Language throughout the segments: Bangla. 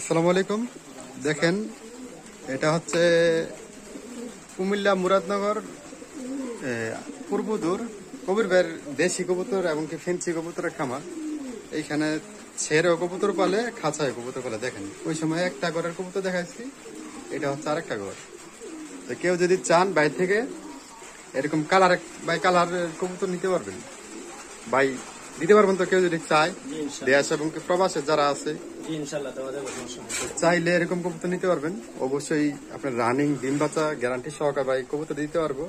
আসসালামু আলাইকুম। দেখেন, এটা হচ্ছে কুমিল্লা মুরাদনগর পূর্বদূর কবির ভাইয়ের দেশি কবুতর এবং কি ফেন্সি কবুতরের খামার। এইখানে ছেড়েও কবুতর পালে, খাঁচায় কবুতর পালে। দেখেন, ওই সময় একটা ঘরের কবুতর দেখাচ্ছি, এটা হচ্ছে আরেকটা ঘর। তো কেউ যদি চান বাইরে থেকে এরকম কালার কবুতর নিতে পারবেন, ভাই দিতে পারবেন। তো কেউ যদি চায়, দেশ এবং প্রবাসে যারা আছে চাইলে এরকম কবুতর নিতে পারবেন। অবশ্যই আপনার রানিং ডিম বাচ্চা গ্যারান্টি সহকারে ভাই কবুতর দিতে পারবো।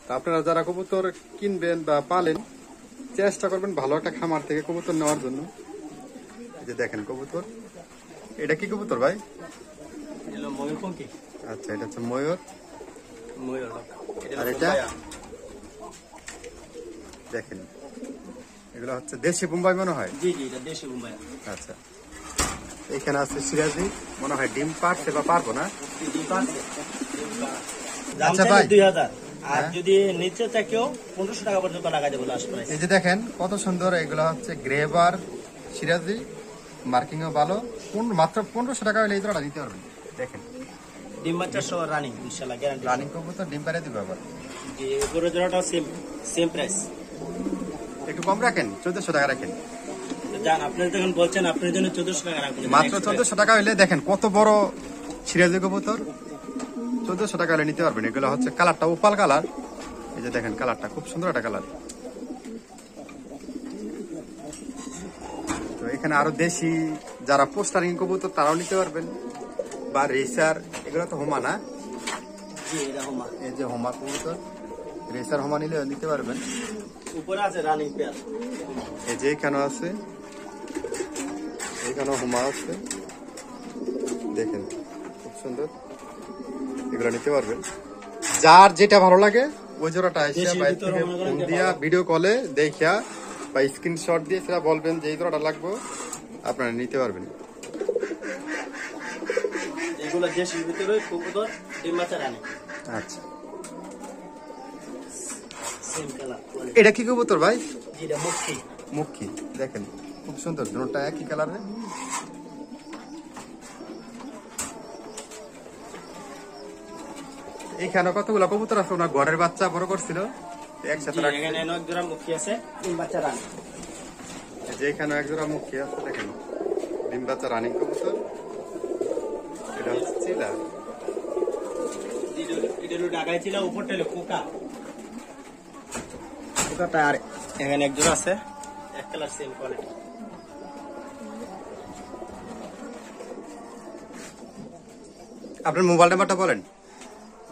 তা আপনারা যারা কবুতর কিনবেন বা পালেন, চেষ্টা করবেন ভালো একটা খামার থেকে কবুতর নেওয়ার জন্য। এই যে দেখেন কবুতর, এটা কি কবুতর ভাই? আচ্ছা, এটা হচ্ছে ময়ূর। আর এটা দেখেন, এগুলো হচ্ছে দেশি বোম্বাই মনে হয়। জি জি, এটা দেশি বোম্বাই। আচ্ছা, এখানে আছে সিরাজি, মনে হয় ডিম পারছে বা পারবো না। আচ্ছা ভাই, 2000 আর যদি নিচে থেকেও 1500 টাকা পর্যন্ত লাগাতে বলে আসবে। এই যে দেখেন কত সুন্দর, এগুলো হচ্ছে গ্রেভার সিরাজি, মার্কিং ও ভালো। মাত্র 1500 টাকা হলে এই জোড়াটা নিতে পারবেন। দেখেন ডিম বাচ্চা সহ রানিং, ইনশাআল্লাহ গ্যারান্টি। রানিং কবুতর ডিম পারে দিবে আবার। জি, পুরো জোড়াটা সেম প্রাইস। একটু কম রাখেন, 1400 টাকা রাখেন। জান, আপনি যখন বলছেন আপনার জন্য 1400 টাকা রাখবেন, মাত্র 1400 টাকা হলে দেখেন কত বড় সিরাজি কবুতর। 1400 টাকা হলে নিতে পারবেন। এগুলো হচ্ছে কালারটা ওপাল কালার। এই যে দেখেন কালারটা খুব সুন্দর একটা কালার। তো এখানে আরো দেশি যারা পোস্টারিং কবুতর তারাও নিতে পারবেন, বা রেসার। এগুলো তো হোমা না? জি, এটা হোমা। এই যে হোমা কবুতর, রেসার হোমা নিলে নিতে পারবেন। উপরে আছে রানিং পেয়ার। এই যে এখানেও আছে, এখানেও হোমা আছে। দেখেন খুব সুন্দর, এগুলো নিতে পারবেন। যার যেটা ভালো লাগে ওই জোড়াটা এসে বাইরে থেকে ফোন দিয়া ভিডিও কলে দেখিয়া বা স্ক্রিনশট দিয়ে সেটা বলবেন যে এই জোড়াটা লাগবে, আপনারা নিতে পারবেন। এগুলো দেশির ভিতরে কবুতর ডিম বাচ্চা রানিং। আচ্ছা, সেম কালার। এটা কি কবুতর ভাই? জি, এটা মুখী। মুখী। দেখেন খুব সুন্দর, দুটোটা একই কালারে। এইখানে কতগুলো কবুতর আছে, ওনার ঘরের বাচ্চা বড় করছিল একসাথে। এখানে এক জোড়া মুখী আছে, ডিম বাচ্চা রানিং। যে এখানে এক জোড়া মুখী আছে, দেখেন ডিম বাচ্চা রানিং কবুতর। এটা হচ্ছে চিলা, এটা হলো ঢাকায় ছিল, উপরটা হলো কোকা। কোকাটা আর এখানে এক জোড়া আছে, এক কালার সেম কোয়ালিটি। আপনার মোবাইল নাম্বারটা বলেন।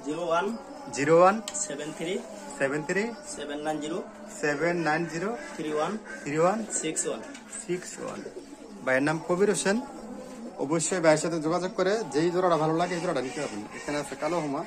01 01 73 73 790 790 31 31 61। 61। ভাইয়ের নাম কবির হোসেন। অবশ্যই ভাইয়ের সাথে যোগাযোগ করে যেই জোড়াটা ভালো লাগে এই জোড়াটা নিতে পারবেন। এখানে আছে কালো হোমা।